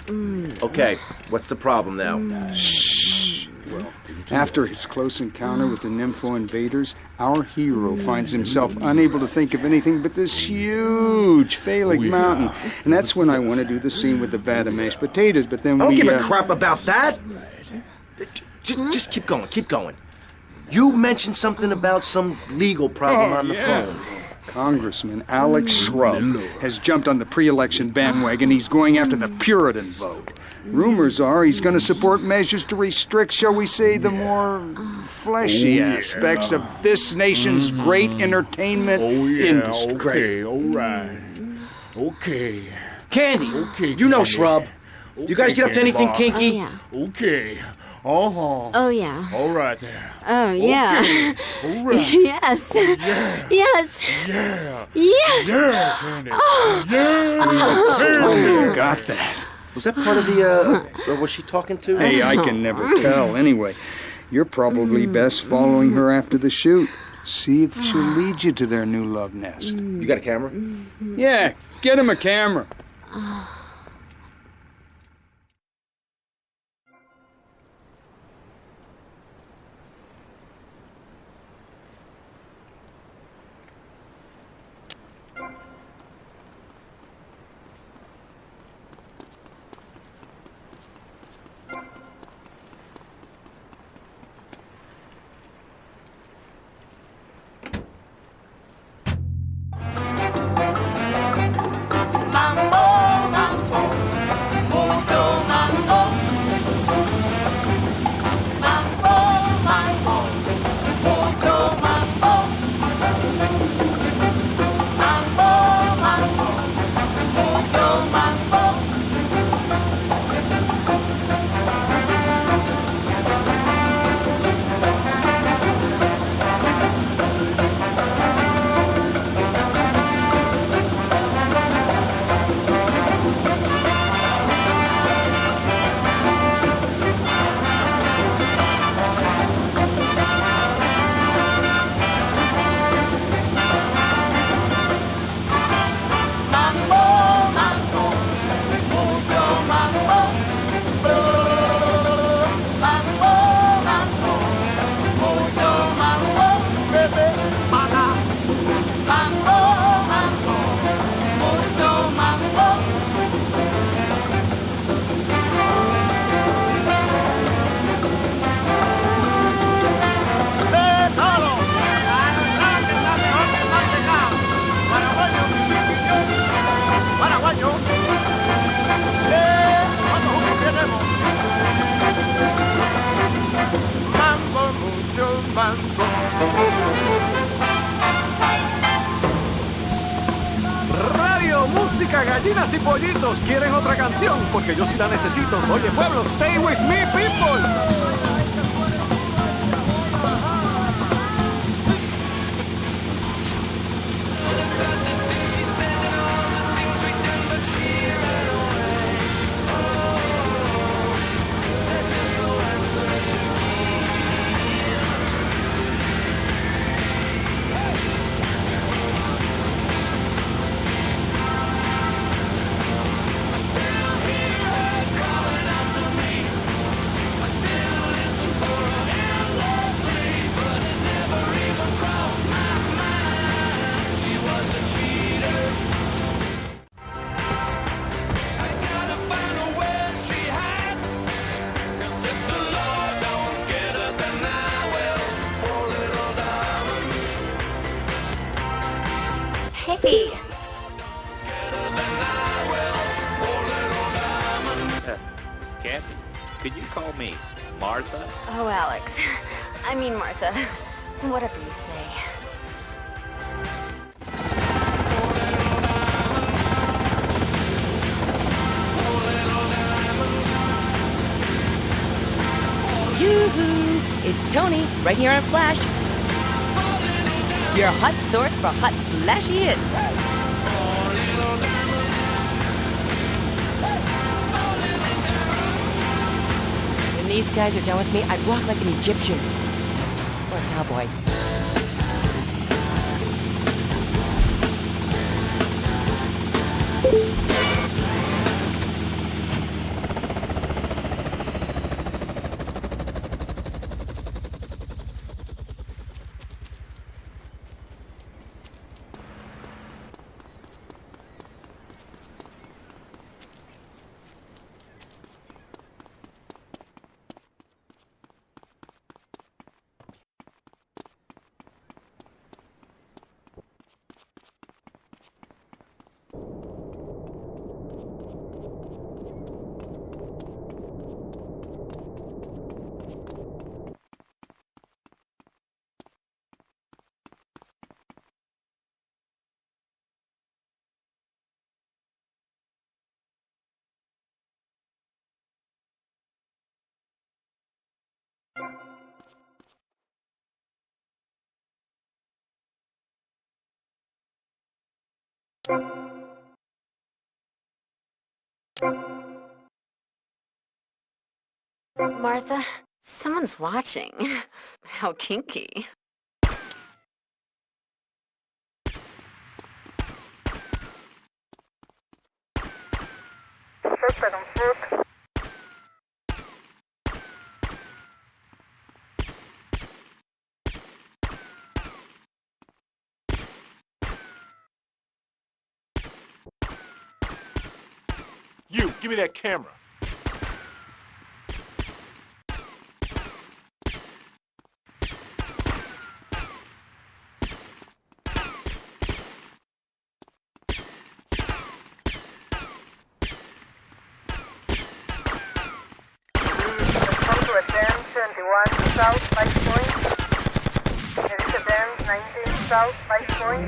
Okay, what's the problem now? Shh. After his close encounter with the Nympho invaders, our hero finds himself unable to think of anything but this huge phallic mountain. And that's when I want to do the scene with the vat of mashed potatoes, but then I don't give a crap about that. Just keep going. You mentioned something about some legal problem on the phone. Congressman Alex Shrub has jumped on the pre-election bandwagon. He's going after the Puritan vote. Rumors are he's going to support measures to restrict, shall we say, the more fleshy aspects of this nation's great entertainment industry. Okay, all right. Okay. Candy, Okay, you know Candy. Shrub. You guys get up to anything kinky? Oh, yeah. Okay. Oh, yeah. All right there. Oh, yeah. Okay. All right. Yes. Yeah. Yes. Yeah. Yes. Yeah, Candy. Yeah. Totally got that. Was that part of the, or was she talking to? Hey, I can never tell. Anyway, you're probably best following her after the shoot. See if she'll lead you to their new love nest. You got a camera? Yeah, get him a camera. Radio, música, gallinas y pollitos. ¿Quieren otra canción? Porque yo sí la necesito. Oye, pueblo, stay with me, people. Hey. Candy, could you call me Martha? Oh, Alex. I mean, Martha. Whatever you say. Yoo-hoo! It's Tony, right here on Flash. Your hot source for hot, flashy hits. When these guys are done with me, I walk like an Egyptian. Or a cowboy. Martha, someone's watching. How kinky. You, give me that camera. South 5 point. Residence 19 South 5 point.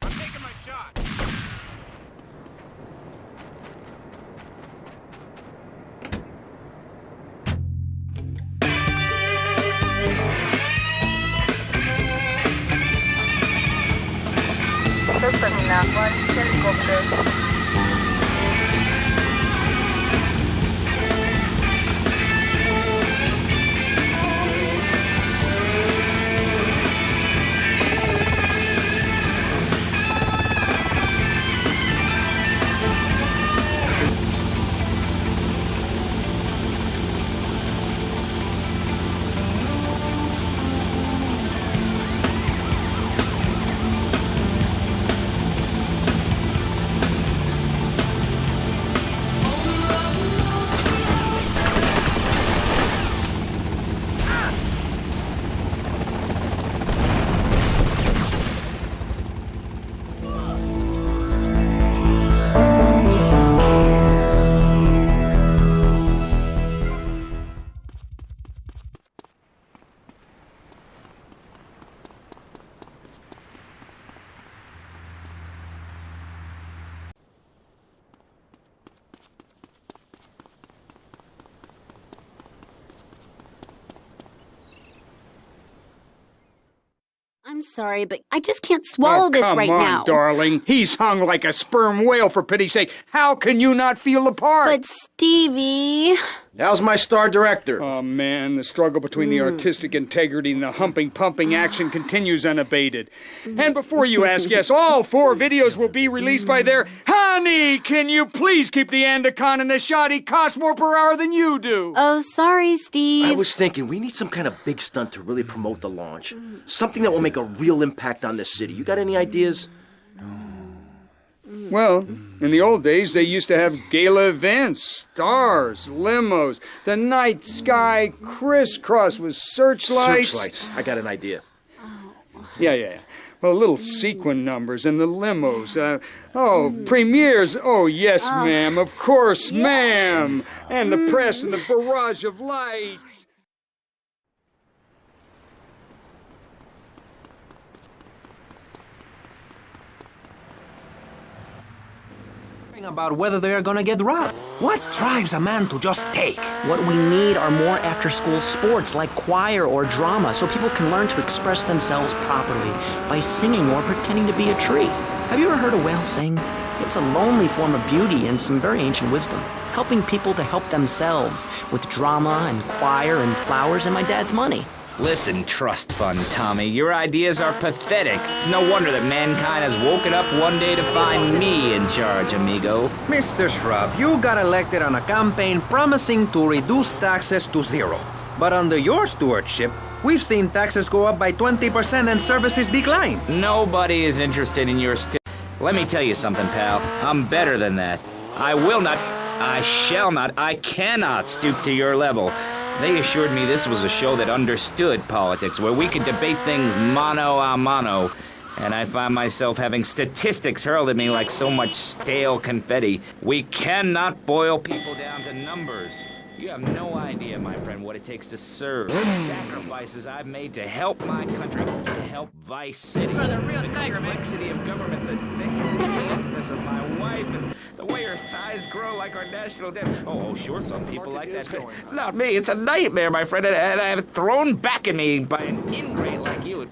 I'm taking my shot. Terminal 1 helicopter. I'm sorry, but I just can't swallow this right Come on, now. darling. He's hung like a sperm whale, for pity's sake. How can you not feel the part? But Stevie... How's my star director? Oh, man, the struggle between the artistic integrity and the humping, pumping action continues unabated. And before you ask, yes, all 4 videos will be released by their... Honey, can you please keep the Andacon in the shot? He costs more per hour than you do. Oh, sorry, Steve. I was thinking we need some kind of big stunt to really promote the launch. Something that will make a real impact on this city. You got any ideas? Well, in the old days, they used to have gala events, stars, limos, the night sky crisscross with searchlights. Searchlights. I got an idea. Yeah. Well, little sequin numbers and the limos. Premieres. Oh, yes, ma'am. Of course, ma'am. And the press and the barrage of lights. About whether they're gonna get robbed. What drives a man to just take? What we need are more after-school sports like choir or drama so people can learn to express themselves properly by singing or pretending to be a tree. Have you ever heard a whale sing? It's a lonely form of beauty and some very ancient wisdom, helping people to help themselves with drama and choir and flowers and my dad's money. Listen, trust fund Tommy, your ideas are pathetic. It's no wonder that mankind has woken up one day to find me in charge, amigo. Mr. Shrub, you got elected on a campaign promising to reduce taxes to 0. But under your stewardship, we've seen taxes go up by 20% and services decline. Nobody is interested in your Let me tell you something, pal. I'm better than that. I will not, I shall not, I cannot stoop to your level. They assured me this was a show that understood politics, where we could debate things mano a mano. And I find myself having statistics hurled at me like so much stale confetti. We cannot boil people down to numbers. You have no idea, my friend, what it takes to serve. The sacrifices I've made to help my country, to help Vice City. The complexity of government, the hideousness of my wife, and the way her thighs grow like our national debt. Oh, sure, some people like that. Not me. It's a nightmare, my friend, and I have it thrown back at me by an ingrate like you.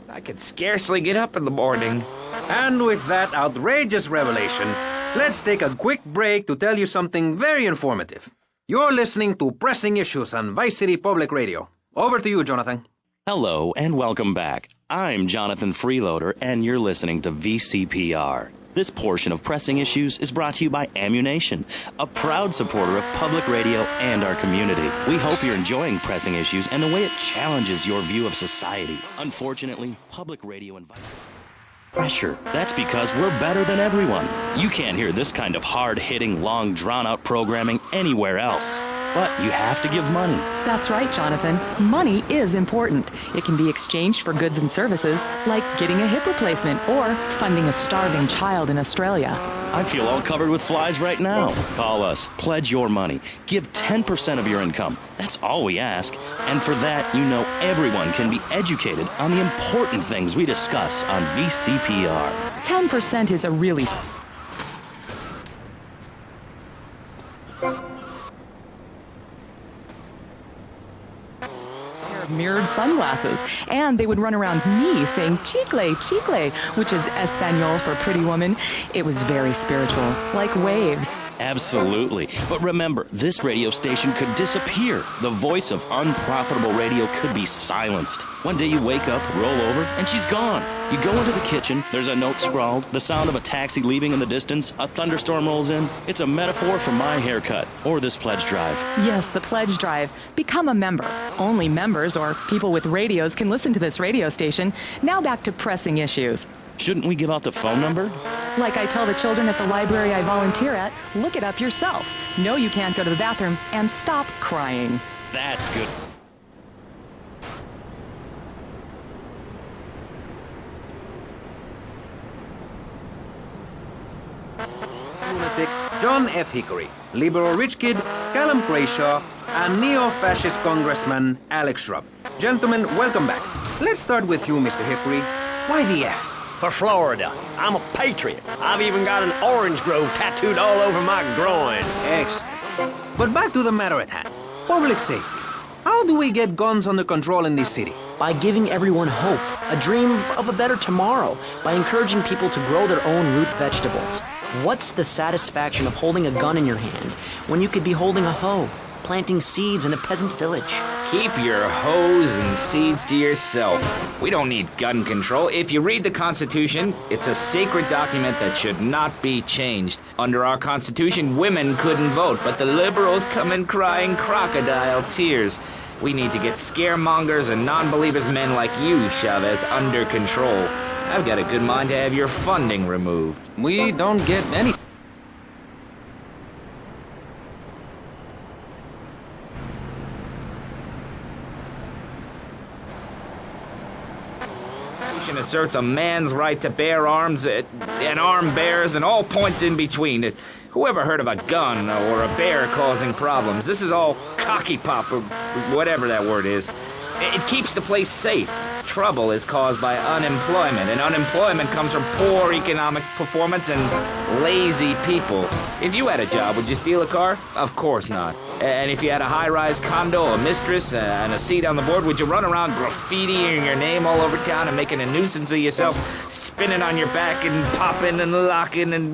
I could scarcely get up in the morning. And with that outrageous revelation, let's take a quick break to tell you something very informative. You're listening to Pressing Issues on Vice City Public Radio. Over to you, Jonathan. Hello and welcome back. I'm Jonathan Freeloader, and you're listening to VCPR. This portion of Pressing Issues is brought to you by Ammunition, a proud supporter of public radio and our community. We hope you're enjoying Pressing Issues and the way it challenges your view of society. Unfortunately, public radio invites pressure. That's because we're better than everyone. You can't hear this kind of hard-hitting, long, drawn-out programming anywhere else. But you have to give money. That's right, Jonathan. Money is important. It can be exchanged for goods and services, like getting a hip replacement or funding a starving child in Australia. I feel all covered with flies right now. Call us. Pledge your money. Give 10% of your income. That's all we ask. And for that, you know everyone can be educated on the important things we discuss on VCPR. 10% is a really... mirrored sunglasses, and they would run around me saying chicle, chicle, which is Espanol for pretty woman. It was very spiritual, like waves. Absolutely. But remember, this radio station could disappear. The voice of unprofitable radio could be silenced. One day you wake up, roll over, and she's gone. You go into the kitchen, there's a note scrawled, the sound of a taxi leaving in the distance, a thunderstorm rolls in. It's a metaphor for my haircut, or this pledge drive. Yes, the pledge drive. Become a member. Only members or people with radios can listen to this radio station. Now back to Pressing Issues. Shouldn't we give out the phone number? Like I tell the children at the library I volunteer at, look it up yourself. No, you can't go to the bathroom, and stop crying. That's good. Lunatic John F. Hickory, liberal rich kid Callum Crayshaw, and neo-fascist Congressman Alex Shrub. Gentlemen, welcome back. Let's start with you, Mr. Hickory. Why the F? For Florida. I'm a patriot. I've even got an orange grove tattooed all over my groin. Excellent. But back to the matter at hand. Public safety. How do we get guns under control in this city? By giving everyone hope, a dream of a better tomorrow, by encouraging people to grow their own root vegetables. What's the satisfaction of holding a gun in your hand when you could be holding a hoe, planting seeds in a peasant village? Keep your hoes and seeds to yourself. We don't need gun control. If you read the Constitution, it's a sacred document that should not be changed. Under our Constitution, women couldn't vote, but the liberals come in crying crocodile tears. We need to get scaremongers and non-believers, men like you, Chavez, under control. I've got a good mind to have your funding removed. We don't get any... asserts a man's right to bear arms and arm bears and all points in between. Whoever heard of a gun or a bear causing problems? This is all cocky pop or whatever that word is. It keeps the place safe. Trouble is caused by unemployment, and unemployment comes from poor economic performance and lazy people. If you had a job, would you steal a car? Of course not. And if you had a high-rise condo, a mistress, and a seat on the board, would you run around graffitiing your name all over town and making a nuisance of yourself, spinning on your back and popping and locking and...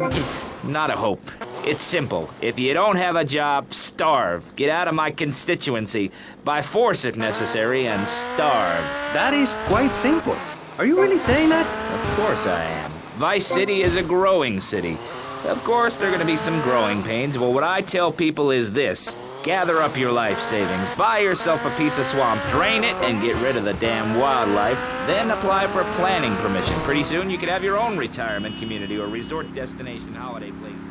Not a hope. It's simple. If you don't have a job, starve. Get out of my constituency. By force if necessary, and starve. That is quite simple. Are you really saying that? Of course I am. Vice City is a growing city. Of course there are going to be some growing pains, but what I tell people is this. Gather up your life savings, buy yourself a piece of swamp, drain it, and get rid of the damn wildlife. Then apply for planning permission. Pretty soon you could have your own retirement community or resort destination holiday place.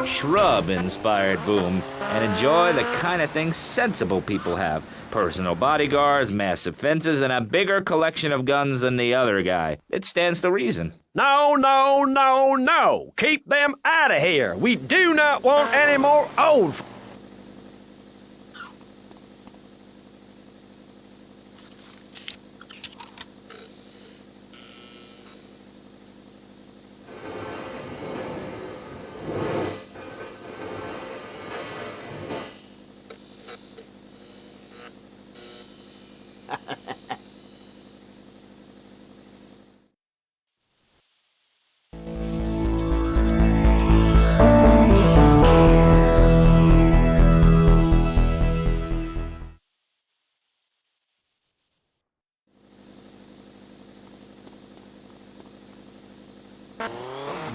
shrub-inspired boom and enjoy the kind of things sensible people have. Personal bodyguards, massive fences, and a bigger collection of guns than the other guy. It stands to reason. No, no, no, no. Keep them out of here. We do not want any more old...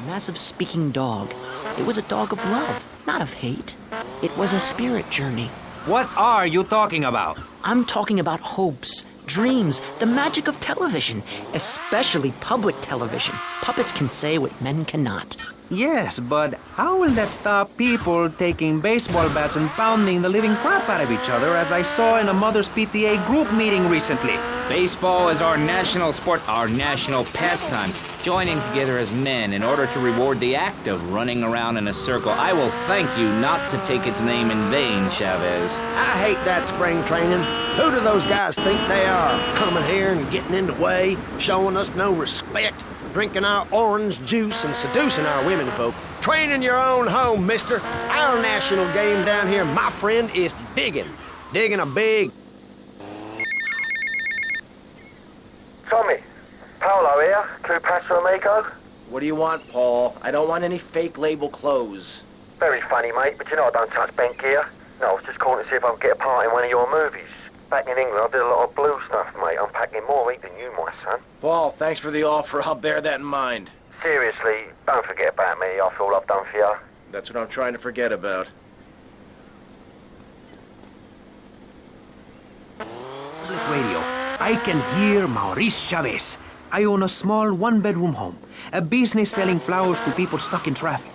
Massive speaking dog. It was a dog of love, not of hate. It was a spirit journey. What are you talking about? I'm talking about hopes, dreams, the magic of television, especially public television. Puppets can say what men cannot. Yes, but how will that stop people taking baseball bats and pounding the living crap out of each other, as I saw in a Mother's PTA group meeting recently? Baseball is our national sport, our national pastime. Joining together as men in order to reward the act of running around in a circle. I will thank you not to take its name in vain, Chavez. I hate that spring training. Who do those guys think they are? Coming here and getting in the way, showing us no respect, drinking our orange juice and seducing our women folk. Training your own home, mister. Our national game down here, my friend, is digging. Digging a big... Tommy, Paolo here, Crew Paso Amigo. What do you want, Paul? I don't want any fake label clothes. Very funny, mate, but you know I don't touch bent gear. No, I was just calling to see if I could get a part in one of your movies. Back in England, I did a lot of blue stuff, mate. I'm packing more heat than you, my son. Paul, thanks for the offer. I'll bear that in mind. Seriously, don't forget about me after all I've done for you. That's what I'm trying to forget about. Public radio. I can hear Maurice Chavez. I own a small one-bedroom home. A business selling flowers to people stuck in traffic.